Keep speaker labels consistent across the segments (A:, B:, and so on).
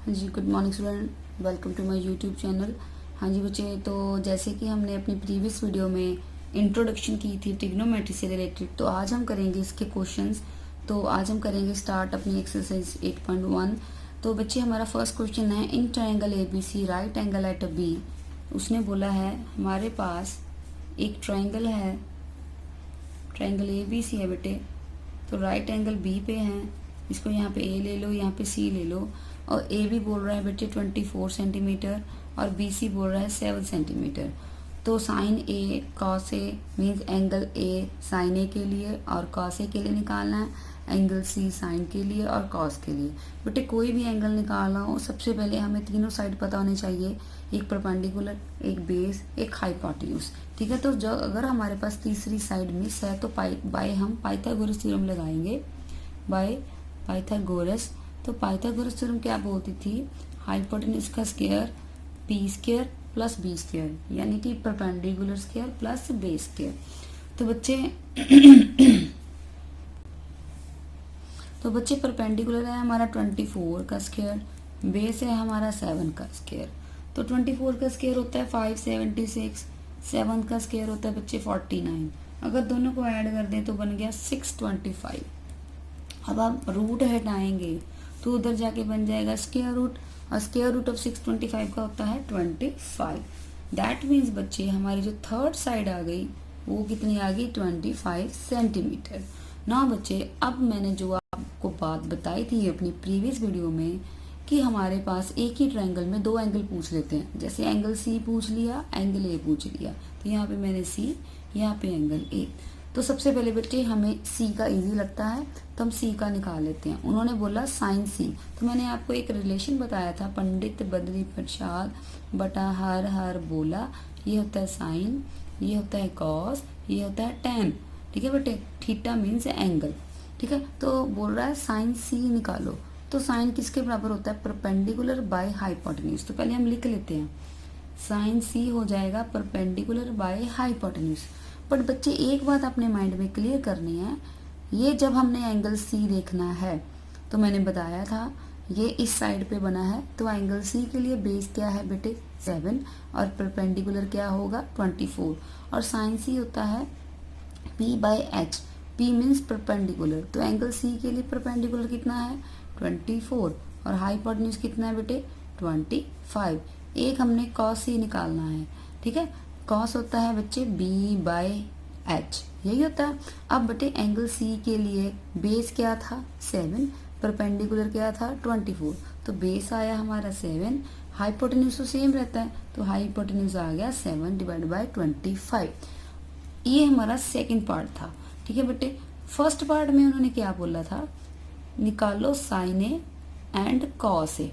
A: हाँ जी, good morning student, welcome to my YouTube channel. हाँ जी बच्चे, तो जैसे कि हमने अपनी प्रीवियस वीडियो में इंट्रोडक्शन की थी ट्रिग्नोमेट्री से रिलेटेड, तो आज हम करेंगे इसके क्वेश्चंस। तो आज हम करेंगे स्टार्ट अपनी एक्सरसाइज 8.1। तो बच्चे, हमारा फर्स्ट क्वेश्चन है, in triangle A B C right angle at a B. उसने बोला है हमारे पास एक ट्राइंगल है, ट्राइंगल ए बी सी है बेटे, तो राइट एंगल बी पे है। इसको यहाँ पे ए ले लो, यहाँ पे सी ले लो, और ए भी बोल रहा है बेटे 24 सेंटीमीटर और बी सी बोल रहा है 7 सेंटीमीटर। तो sine a cos a means angle a sine a के लिए और कॉस ए के लिए निकालना है, एंगल सी साइन के लिए और कॉस के लिए। बेटे कोई भी एंगल निकालना हो सबसे पहले हमें तीनों साइड पता होने चाहिए, एक परपेंडिकुलर, एक बेस, एक हाइपोटेन्यूज। ठीक है, तो जो अगर हमारे पास तीसरी साइड मिस है तो बाय हम पाइथागोरस थ्योरम लगाएंगे, बाय पाइथागोरस। तो पाइथागोरस थ्योरम क्या बोलती थी, हाइपोटेन्यूज का square P square plus B square, यानी कि perpendicular square plus base square. तो बच्चे परपेंडिकुलर है हमारा 24 का स्क्वायर, बेस है हमारा 7 का स्क्वायर। तो 24 का स्क्वायर होता है 576, 7 का स्क्वायर होता है बच्चे 49। अगर दोनों को ऐड कर दें तो बन गया 625। अब आप रूट हटाएंगे तो उधर जाके बन जाएगा स्क्वायर रूट, और स्क्वायर रूट ऑफ 625 का होता है 25। दैट मीन्स बच्चे हमारी जो थर्ड साइड आ गई वो कितनी आ गई, 25 सेंटीमीटर। ना बच्चे, अब मैंने जो आपको बात बताई थी अपनी प्रीवियस वीडियो में कि हमारे पास एक ही ट्रायंगल में दो एंगल पूछ लेते हैं, जैसे एंगल सी पूछ लिया, एंगल ए पूछ लिया, तो यहाँ पे मैंने सी, यहाँ पे एंगल ए। तो सबसे पहले बेटे हमें सी का इजी लगता है तो हम सी का निकाल लेते हैं। उन्होंने बोला साइन सी, तो मैंने आपको एक रिलेशन बताया था, पंडित बद्री प्रसाद बटा हर हर बोला, ये होता है साइन, ये होता है कॉस, ये होता है टेन। ठीक है बेटे, थीटा मीन्स एंगल। ठीक है, तो बोल रहा है साइन सी निकालो। तो साइन किसके बराबर होता है, परपेंडिकुलर बाय हाइपोटेन्यूज। तो पहले हम लिख लेते हैं, साइन सी हो जाएगा परपेंडिकुलर बाय हाइपोटेन्यूज। बट बच्चे एक बात अपने माइंड में क्लियर करनी है, ये जब हमने एंगल सी देखना है तो मैंने बताया था ये इस साइड पे बना है, तो एंगल सी के लिए बेस क्या है बेटे 7 और परपेंडिकुलर क्या होगा 24, और साइन सी होता है P by H. P means perpendicular, तो एंगल सी के लिए परपेंडिकुलर कितना है 24 और हाइपोटेन्यूज कितना है बेटे 25। एक हमने कॉस सी निकालना है। ठीक है, कॉस होता है बच्चे B बाय एच, यही होता है। अब बेटे एंगल सी के लिए बेस क्या था 7, परपेंडिकुलर क्या था 24, तो बेस आया हमारा 7, हाइपोटेन्यूज तो सेम रहता है, तो हाइपोटेन्यूज आ गया 7 डिवाइड बाय 25। ये हमारा सेकंड पार्ट था। ठीक है बेटे, फर्स्ट पार्ट में उन्होंने क्या बोला था, निकालो sign A and cos A.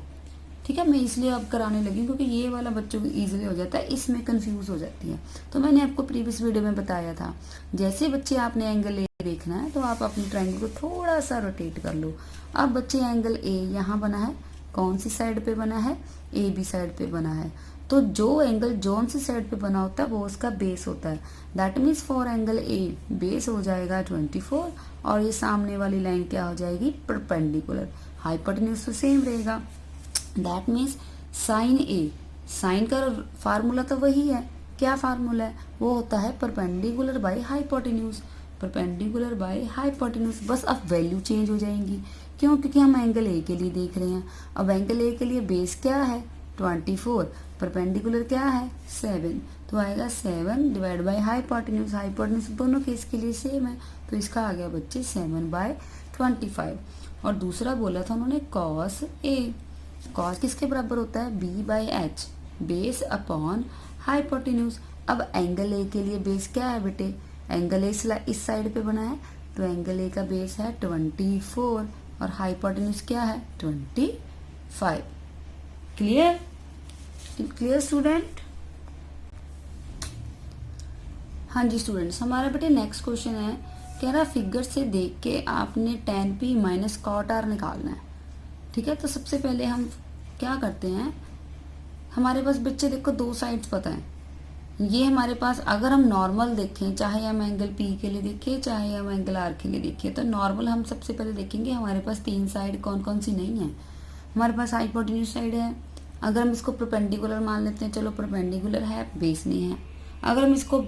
A: ठीक है, मैं इसलिए अब कराने लगी क्योंकि ये वाला बच्चों को इजीली हो जाता है, इसमें कंफ्यूज हो जाती है। तो मैंने आपको प्रीवियस वीडियो में बताया था, जैसे बच्चे आपने एंगल ए देखना है तो आप अपने ट्रायंगल को थोड़ा सा रोटेट कर लो। अब बच्चे एंगल ए यहाँ बना है, कौन सी साइड पे बना है, ए बी साइड पे बना है। तो जो एंगल जौन सी साइड पे बना होता है वो उसका बेस होता है। That means for angle A base हो जाएगा 24 और ये सामने वाली लाइन क्या हो जाएगी परपेंडिकुलर, हाइपोटेन्यूज तो सेम रहेगा। That means sine A, sine का फार्मूला तो वही है, क्या फार्मूला है, वो होता है perpendicular by hypotenuse, perpendicular by hypotenuse. बस अब वैल्यू चेंज हो जाएंगी, क्यों, क्योंकि हम एंगल ए के लिए देख रहे हैं। अब एंगल ए के लिए बेस क्या है 24, परपेंडिकुलर क्या है 7, तो आएगा 7 डिवाइड बाय हाइपोटेन्यूज, हाइपोटेन्यूज दोनों केस के लिए सेम है, तो इसका आ गया बच्चे 7 बाय 25। और दूसरा बोला था उन्होंने कॉस ए, कॉस किसके बराबर होता है B by H, base upon hypotenuse. अब एंगल ए के लिए बेस क्या है बेटे, एंगल ए इस साइड पे बना है, तो एंगल ए का बेस है 24 और हाइपोटेन्यूज क्या है 25। Clear, clear student. हाँ जी स्टूडेंट्स, हमारा बेटे नेक्स्ट क्वेश्चन है, कह रहा फिगर से देख के आपने tan p minus cot R निकालना है। ठीक है, तो सबसे पहले हम क्या करते हैं, हमारे पास बच्चे देखो दो साइड्स पता है, ये हमारे पास अगर हम नॉर्मल देखें, चाहे हम एंगल P के लिए देखें चाहे हम एंगल R के लिए देखें, तो नॉर्मल हम सबसे पहले देखेंगे हमारे पास तीन साइड कौन कौन सी नहीं है। हमारे पास हाइपोटेन्यूज साइड है। अगर हम इसको परपेंडिकुलर मान लेते हैं, चलो परपेंडिकुलर है, बेस नहीं है। अगर हम इसको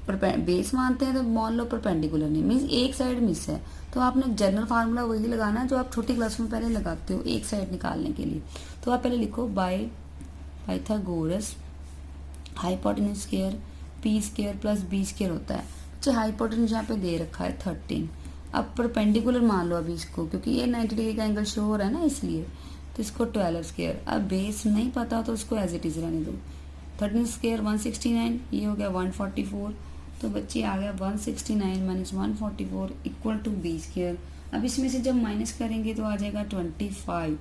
A: बेस मानते हैं तो मान लो परपेंडिकुलर नहीं, मीन्स एक साइड मिस है। तो आपने जनरल फार्मूला वही लगाना है जो आप छोटी क्लास में पहले लगाते हो एक साइड निकालने के लिए। तो आप पहले लिखो by Pythagoras hypotenuse square P square plus B square होता है। अच्छा हाइपोटेन्यूज यहाँ पे दे रखा है 13। अब परपेंडिकुलर मान लो अभी इसको, क्योंकि ये 90 डिग्री का एंगल शो हो रहा है ना इसलिए, तो इसको 12 स्क्वायर। अब बेस नहीं पता तो उसको एज इट इज रहने दो। 13 स्क्वायर 169, ये हो गया 144। तो बच्चे आ गया 169 minus 144 equal to B square. अब इसमें से जब माइनस करेंगे तो आ जाएगा 25।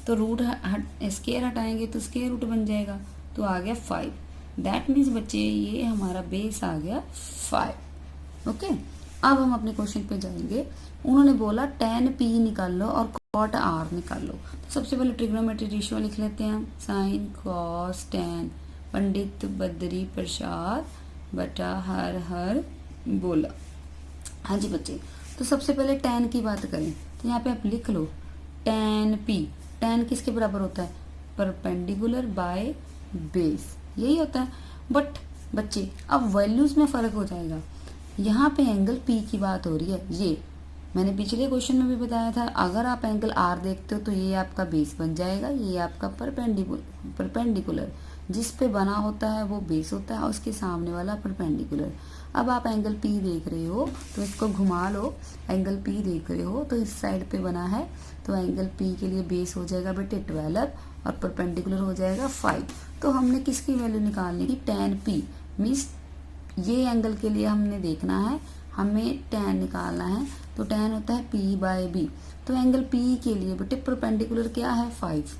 A: तो रूट स्क्वायर हटाएंगे तो स्क्वायर रूट बन जाएगा, तो आ गया 5। दैट मीन्स बच्चे ये हमारा बेस आ गया 5। ओके, अब हम अपने क्वेश्चन पे जाएंगे। उन्होंने बोला tan p निकाल लो और cot r निकाल लो। तो सबसे पहले ट्रिग्नोमेट्री रेशियो लिख लेते हैं हम, साइन कॉस tan पंडित बद्री प्रसाद बटा हर हर बोला। हाँ जी बच्चे, तो सबसे पहले tan की बात करें तो यहाँ पे आप लिख लो tan p। tan किसके बराबर होता है? परपेंडिकुलर बाय बेस, यही होता है। बट बच्चे अब वैल्यूज में फर्क हो जाएगा। यहाँ पे एंगल P की बात हो रही है, ये मैंने पिछले क्वेश्चन में भी बताया था। अगर आप एंगल R देखते हो तो ये आपका बेस बन जाएगा, ये आपका परपेंडिकुलर जिस पे बना होता है वो बेस होता है, उसके सामने वाला परपेंडिकुलर। अब आप एंगल P देख रहे हो तो इसको घुमा लो, एंगल P देख रहे हो तो इस साइड पे बना है, तो एंगल P के लिए बेस हो जाएगा बेटे 12 और परपेंडिकुलर हो जाएगा 5। तो हमने किसकी वैल्यू निकालनी की? tan P मीन्स ये एंगल के लिए हमने देखना है, हमें tan निकालना है। तो tan होता है P बाय B। तो एंगल P के लिए बेटे परपेंडिकुलर क्या है? 5।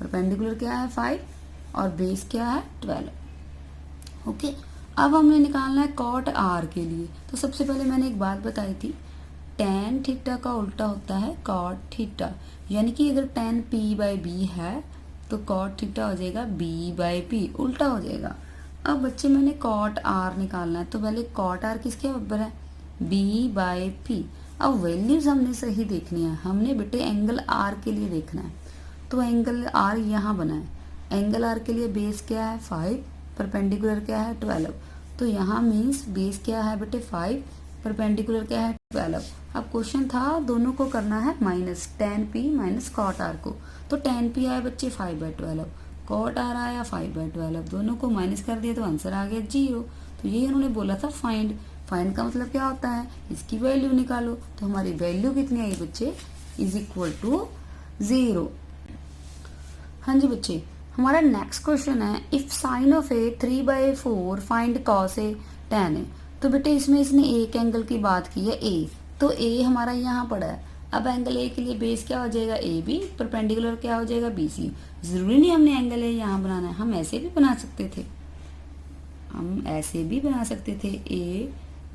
A: परपेंडिकुलर क्या है? 5 और बेस क्या है? 12। ओके, अब हमने निकालना है cot R के लिए। तो सबसे पहले मैंने एक बात बताई थी, tan थीटा का उल्टा होता है cot थीटा, यानी कि अगर tan P बाय B है तो cot थीटा हो जाएगा B बाय P, उल्टा हो जाएगा। अब बच्चे मैंने cot R निकालना है, तो पहले cot R किसके बराबर है? B by P। अब वैल्यूज हमने सही देखनी है, हमने बेटे एंगल R के लिए देखना है। तो एंगल R यहाँ बना है, एंगल R के लिए बेस क्या है? 5, परपेंडिकुलर क्या है? 12। तो यहाँ मीन्स बेस क्या है बेटे? 5, परपेंडिकुलर क्या है? 12। अब क्वेश्चन था दोनों को करना है minus, tan P minus cot R को। तो tan P आया बच्चे 5/12, cot R आया 5/12, दोनों को माइनस कर दिया तो आंसर आ गया 0। तो ये उन्होंने बोला था फाइंड। फाइंड का मतलब क्या होता है? इसकी वैल्यू निकालो। तो हमारी वैल्यू कितनी आई बच्चे? Is equal to 0। हाँ जी बच्चे, हमारा नेक्स्ट क्वेश्चन है if sine of A 3/4 find cos A tan A. तो बेटे इसमें इसने एक एंगल की बात की है A, तो A हमारा यहाँ पड़ा है। अब एंगल A के लिए बेस क्या हो जाएगा? AB, परपेंडिकुलर क्या हो जाएगा? BC। जरूरी नहीं हमने एंगल A यहाँ बनाना है, हम ऐसे भी बना सकते थे, हम ऐसे भी बना सकते थे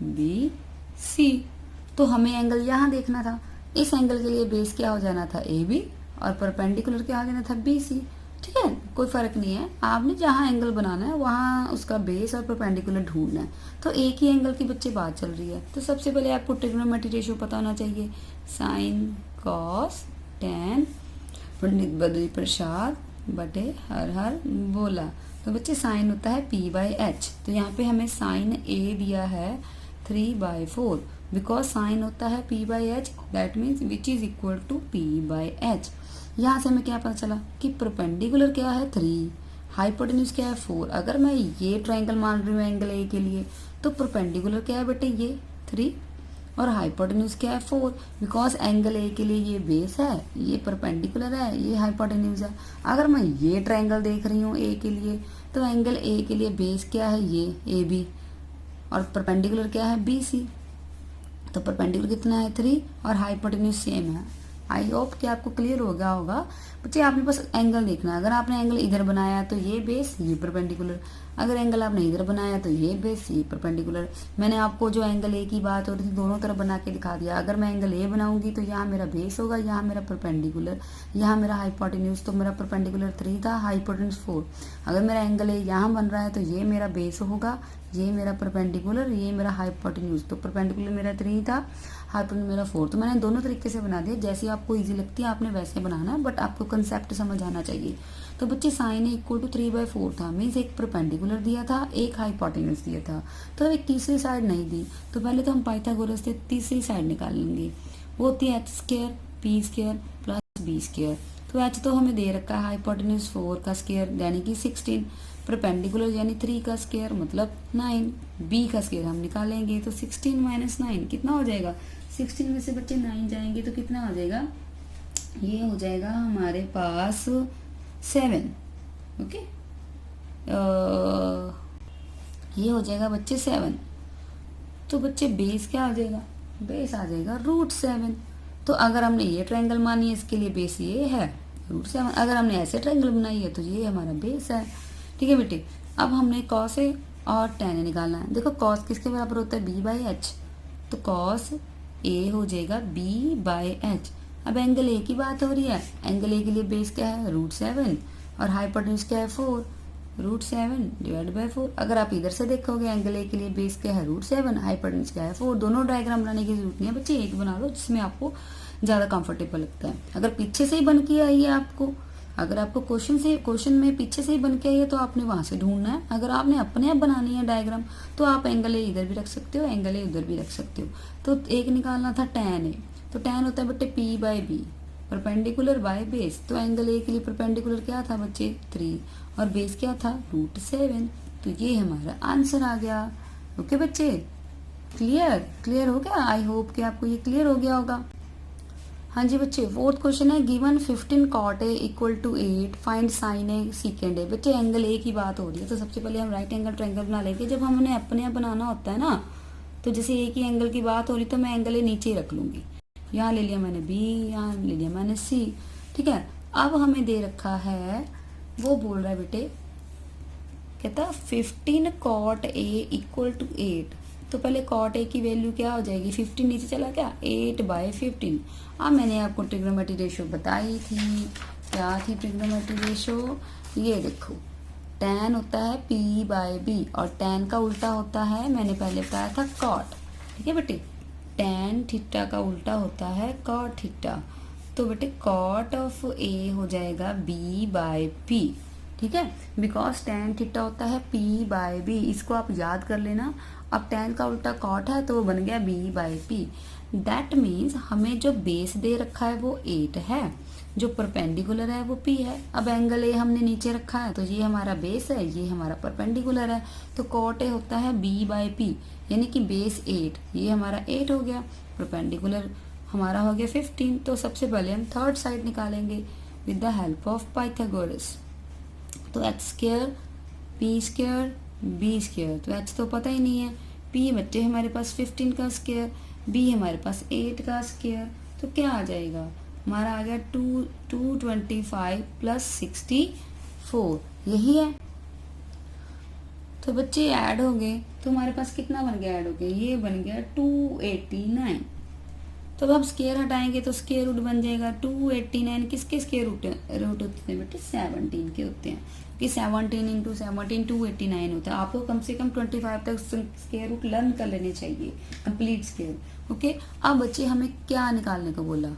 A: ABC। तो हमें एंगल यहाँ देखना था, इस एंगल के लिए बेस क्या हो जाना था? AB और परपेंडिकुलर क्या हो जाना था? BC। ठीक है, कोई फर्क नहीं है, आपने जहाँ एंगल बनाना है वहाँ उसका बेस और परपेंडिकुलर ढूंढना है। तो एक ही एंगल की बच्चे बात चल रही है, तो सबसे पहले आपको ट्रिग्नोमेट्री रेशियो पता होना चाहिए, साइन कॉस tan पंडित बद्री प्रसाद बटे हर हर बोला। तो बच्चे साइन होता है P/H। तो यहाँ पे हमें साइन A दिया है 3/4, बिकॉज साइन होता है P/H, that means which is equal to P/H। यहाँ से हमें क्या पता चला कि परपेंडिकुलर क्या है? 3, हाइपोटेन्यूज क्या है? 4। अगर मैं ये ट्रायंगल मान रही हूँ एंगल A के लिए, तो परपेंडिकुलर क्या है बेटे? ये 3 और हाइपोटेन्यूज क्या है? 4, बिकॉज एंगल A के लिए ये बेस है, ये परपेंडिकुलर है, ये हाइपोटेन्यूज है। अगर मैं ये ट्रायंगल देख रही हूँ A के लिए, तो एंगल A के लिए बेस क्या है? ये AB और परपेंडिकुलर क्या है? BC। तो परपेंडिकुलर कितना है? 3 और हाइपोटेन्यूज सेम है। आई होप कि आपको क्लियर हो गया होगा बच्चे। आपने बस एंगल देखना है, अगर आपने एंगल इधर बनाया तो ये बेस, ये परपेंडिकुलर, अगर एंगल आपने इधर बनाया तो ये बेस, ये परपेंडिकुलर। मैंने आपको जो एंगल A की बात हो रही थी दोनों तरफ बना के दिखा दिया। अगर मैं एंगल A बनाऊंगी तो यहाँ मेरा बेस होगा, यहाँ मेरा परपेंडिकुलर, यहाँ मेरा हाइपोटेन्यूज। तो मेरा परपेंडिकुलर 3 था, हाइपोटेन्यूज 4। अगर मेरा एंगल A यहाँ बन रहा है तो ये मेरा बेस होगा, ये मेरा परपेंडिकुलर, ये मेरा हाइपोटेन्यूज। तो परपेंडिकुलर मेरा 3 था, हाइपोटेन्यूज मेरा 4। तो मैंने दोनों तरीके से बना दिया, जैसी आपको ईजी लगती है आपने वैसे बनाना है, बट आपको कंसेप्ट समझ आना चाहिए। तो बच्चे साइन ए इक्वल टू 3/4 था, मीन्स एक परपेंडिकुलर दिया था, एक हाइपोटेन्यूज दिया था, तो एक तीसरी साइड नहीं दी। तो पहले तो हम पाइथागोरस से तीसरी साइड निकाल लेंगे, वो होती है h² p² प्लस b²। तो h तो हमें दे रखा है हाइपोटेन्यूज 4 का स्क्वायर यानी कि 16, परपेंडिकुलर यानी 3 का स्क्वायर मतलब 9, b का स्क्वायर हम निकालेंगे तो 16 माइनस 9 कितना हो जाएगा, 16 में से बच्चे 9 जाएंगे तो कितना हो जाएगा, ये हो जाएगा हमारे पास 7। ओके, ये हो जाएगा बच्चे 7। तो बच्चे बेस क्या आ जाएगा, बेस आ जाएगा √7। तो अगर हमने ये ट्रायंगल मानी है इसके लिए बेस ये है √7, अगर हमने ऐसे ट्रायंगल बनाई है तो ये हमारा बेस है। ठीक है बेटे, अब हमने कॉस ए और tan ए निकालना है। देखो कॉस किसके बराबर होता है, b/h, तो कॉस ए हो जाएगा b/h। अब एंगल ए की बात हो रही है, एंगल ए के लिए बेस क्या है √7 और हाइपोटेन्यूज क्या है 4, √7 डिवाइड बाई 4। अगर आप इधर से देखोगे एंगल ए के लिए बेस क्या है √7, हाइपोटेन्यूज क्या है 4। दोनों डायग्राम बनाने की जरूरत नहीं है बच्चे, एक बना लो जिसमें आपको ज़्यादा कंफर्टेबल लगता है। अगर पीछे से ही बन के आई है आपको, अगर आपको क्वेश्चन में पीछे से ही बन के आई है तो आपने वहां से ढूंढना है। अगर आपने अपने आप बनानी है डायग्राम तो आप एंगल ए इधर भी रख सकते हो, एंगल ए उधर भी रख सकते हो। तो एक निकालना था tan ए, तो tan होता है बच्चे p/b, परपेंडिकुलर बाय बेस। तो एंगल ए के लिए परपेंडिकुलर क्या था बच्चे 3 और बेस क्या था √7। तो ये हमारा आंसर आ गया। ओके बच्चे, क्लियर हो गया? आई होप कि आपको ये क्लियर हो गया होगा। हाँ जी बच्चे, फोर्थ क्वेश्चन है गिवन 15 cot a इक्वल टू 8 find sine a secant a. बच्चे एंगल ए की बात हो रही है तो सबसे पहले हम राइट एंगल ट्रायंगल बना लेंगे। जब हमने अपने आप बनाना होता है ना, तो जैसे ए की एंगल की बात हो रही तो मैं एंगल ए नीचे ही रख लूंगी, यहाँ ले लिया मैंने बी, यहाँ ले लिया मैंने सी। ठीक है, अब हमें दे रखा है, वो बोल रहा है बेटे, कहता 15 cot a इक्वल टू 8। तो पहले cot a की वैल्यू क्या हो जाएगी, 15 नीचे चला क्या, 8/15। अब मैंने आपको ट्रिग्नोमेट्री रेशो बताई थी, क्या थी ट्रिग्नोमेट्री रेशो, ये देखो tan होता है p/b और tan का उल्टा होता है, मैंने पहले बताया था cot। ठीक है बेटे, tan थीटा का उल्टा होता है cot थीटा। तो बेटे cot ऑफ a हो जाएगा b/p। ठीक है, बिकॉज tan थीटा होता है p/b, इसको आप याद कर लेना। अब tan का उल्टा cot है तो वो बन गया b/p। दैट मीन्स हमें जो बेस दे रखा है वो 8 है, जो परपेंडिकुलर है वो p है। अब एंगल ए हमने नीचे रखा है तो ये हमारा बेस है, ये हमारा परपेंडिकुलर है, तो cot ए होता है b/p यानी कि बेस 8, ये हमारा 8 हो गया, परपेंडिकुलर हमारा हो गया 15। तो सबसे पहले हम थर्ड साइड निकालेंगे with the help of Pythagoras. तो h² p² b², तो h तो पता ही नहीं है, p बच्चे हमारे पास 15 का स्क्वायर, b हमारे पास 8 का स्क्वायर, तो क्या आ जाएगा हमारा, आ गया 225 प्लस 64, यही है। तो बच्चे ऐड हो गए तो हमारे पास कितना बन गया, ऐड हो गया, ये बन गया 289। तो अब हम स्क्वायर हटाएंगे तो स्क्वायर रूट बन जाएगा 289। किसके स्क्वायर रूट होते हैं बेटे, 17 के होते हैं, कि 17 इंटू 17 289 होता है। आपको कम से कम 25 तक स्क्वायर रूट लर्न कर लेने चाहिए, कंप्लीट स्क्वायर। ओके, अब बच्चे हमें क्या निकालने को बोला,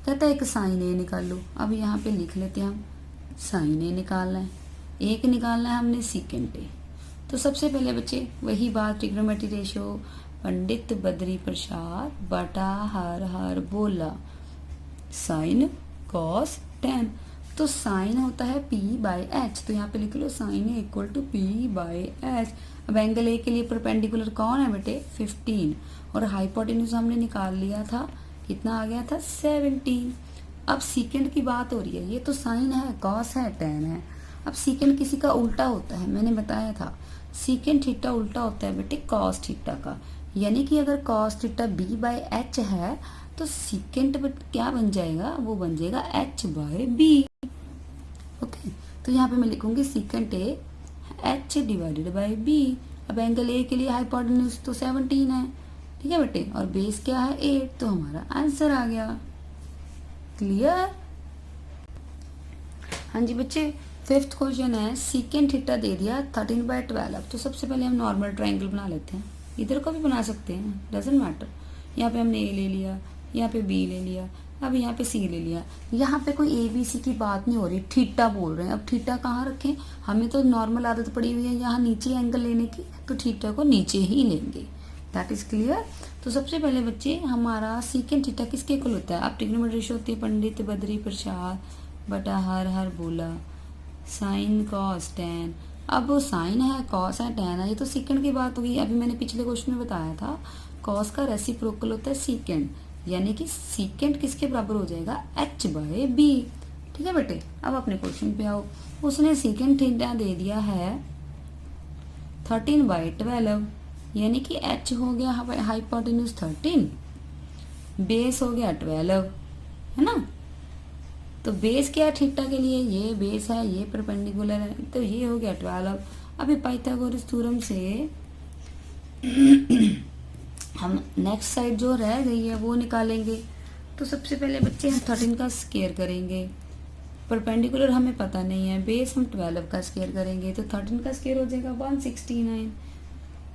A: कहता है एक साइन ए निकाल लो। अब यहाँ पे लिख लेते हैं हम, साइन ए निकालना है, एक निकालना है हमने सीकेंट ए। तो सबसे पहले बच्चे वही बात, ट्रिग्नोमेट्री रेशो, पंडित बद्री प्रसाद बटा हर बोला, साइन कॉस tan। तो साइन होता है p/h, तो यहाँ पे लिख लो sine a equal to p/h। अब एंगल ए के लिए परपेंडिकुलर कौन है बेटे 15, और हाइपोटेन्यूज हमने निकाल लिया था, कितना आ गया था 17। अब सीकेंड की बात हो रही है, ये तो साइन है, कॉस है, tan है। अब सीकेंड किसी का उल्टा होता है, मैंने बताया था सीकेंड थीटा उल्टा होता है बेटे कॉस थीटा का, यानी कि अगर कॉस थीटा b/h है तो सीकेंट क्या बन जाएगा, वो बन जाएगा h/b। ओके, तो यहाँ पे मैं लिखूंगी secant A h divided by b। अब एंगल ए के लिए हाइपोटेन्यूज तो 17 है, ठीक है बेटे, और बेस क्या है 8, तो हमारा आंसर आ गया। क्लियर? हाँ जी बच्चे, फिफ्थ क्वेश्चन है सीकेंट थीटा दे दिया 13/12। तो सबसे पहले हम नॉर्मल ट्रायंगल बना लेते हैं, इधर को भी बना सकते हैं, डजेंट मैटर। यहाँ पे हमने ए ले लिया, यहाँ पे बी ले लिया, अब यहाँ पे सी ले लिया। यहाँ पे कोई ए बी सी की बात नहीं हो रही, थीटा बोल रहे हैं। अब थीटा कहाँ रखें, हमें तो नॉर्मल आदत पड़ी हुई है यहाँ नीचे एंगल लेने की, तो थीटा को नीचे ही लेंगे। That is clear. तो सबसे पहले बच्चे हमारा सीकेंट थीटा किसके इक्वल होता है, अब ट्रिग्नोमेट्री रेशियो होती है पंडित बद्री प्रसाद बटा हर हर बोला साइन कॉस टेन। अब वो साइन है, कॉस है, टेन है, ये तो सीकेंट की बात होगी। अभी मैंने पिछले क्वेश्चन में बताया था कॉस का रेसिप्रोकल होता है सीकेंट, यानी कि सीकेंट किसके बराबर हो जाएगा, h बाय बी। ठीक है बेटे, अब अपने क्वेश्चन पे आओ। उसने सीकेंट थीटा दे दिया है 13/12, यानी कि h हो गया हाइपोटेन्यूज 13, बेस हो गया 12, है ना। तो बेस क्या है थीटा के लिए, ये बेस है, ये परपेंडिकुलर है, तो ये हो गया 12। अभी पाइथागोरस थ्योरम से हम नेक्स्ट साइड जो रह गई है वो निकालेंगे। तो सबसे पहले बच्चे हम 13 का स्क्वायर करेंगे, परपेंडिकुलर हमें पता नहीं है, बेस हम 12 का स्क्वायर करेंगे, तो 13 का स्क्वायर हो जाएगा 169,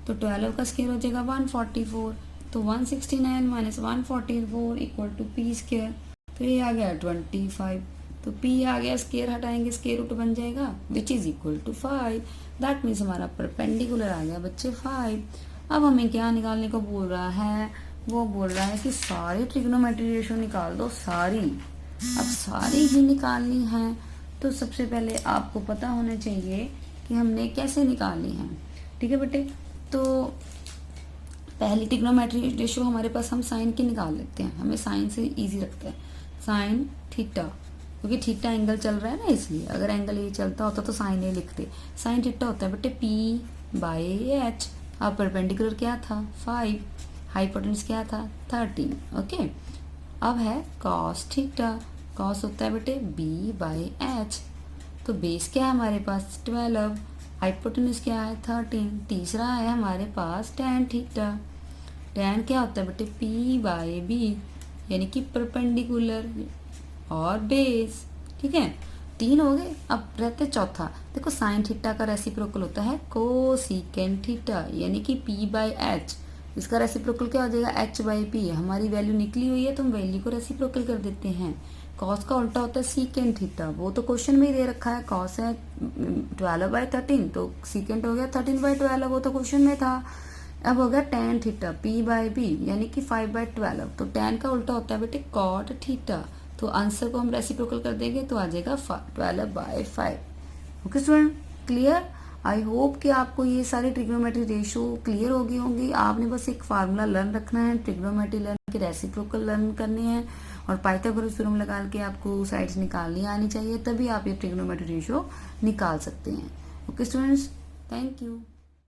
A: तो 12 का स्क्वायर हो जाएगा 144, तो 169 minus 144 equal to P square, तो ये आ गया 25, तो p आ गया, स्क्वायर हटाएंगे स्क्वायर रूट बन जाएगा which is equal to 5। That means हमारा परपेंडिकुलर आ गया बच्चे 5। अब हमें क्या निकालने को बोल रहा है, वो बोल रहा है कि सारी ट्रिग्नोमेट्री रेशियो निकाल दो, सारी। अब सारी ही निकालनी है, तो सबसे पहले आपको पता होना चाहिए कि हमने कैसे निकालनी है। ठीक है बेटे, तो पहली ट्रिग्नोमेट्री रेशियो हमारे पास हम साइन की निकाल लेते हैं, हमें साइन से इजी लगता है, साइन थीटा, क्योंकि थीटा एंगल चल रहा है ना, इसलिए अगर एंगल ये चलता होता तो साइन ए लिखते। साइन थीटा होता है बेटे पी बाई एच। अब परपेंडिकुलर क्या था 5, हाइपोटेन्यूज क्या था 13, ओके। अब है कॉस थीटा, कॉस होता है बेटे बी बाई एच, तो बेस क्या है हमारे पास 12, हाइपोटेन्यूज क्या है 13, तीसरा है हमारे पास टेन थीटा। टेन क्या होता है बेटे पी बाई बी, यानी कि परपेंडिकुलर और बेस। ठीक है, 3 हो गए। अब रहते चौथा, देखो साइन थीटा का रेसिप्रोकल होता है कोसिकेंट थीटा, यानी कि p बाई एच। इसका रेसिप्रोकल क्या हो जाएगा h बाई पी। हमारी वैल्यू निकली हुई है तो हम वैल्यू को रेसिप्रोकल कर देते हैं। कॉस का उल्टा होता है सीकेंट थीटा, वो तो क्वेश्चन में ही दे रखा है, कॉस है 12/13, तो सीकेंट हो गया 13/12, वो तो क्वेश्चन में था। अब हो गया tan theta p by B, यानी कि 5/12, तो टेन का उल्टा होता है बेटे कॉट थीटा, तो आंसर को हम रेसिप्रोकल कर देंगे तो आ जाएगा 12/5। Okay student, clear. I hope कि आपको ये सारी ट्रिग्नोमेट्री रेशियो क्लियर होगी होंगी। आपने बस एक फार्मूला लर्न रखना है, ट्रिग्नोमेट्री लर्न के रेसिप्रोकल लर्न करने हैं, और पाइथागोरस थ्योरम लगा के आपको साइड्स निकालनी आनी चाहिए, तभी आप ये ट्रिग्नोमेट्री रेशियो निकाल सकते हैं। Okay students, thank you.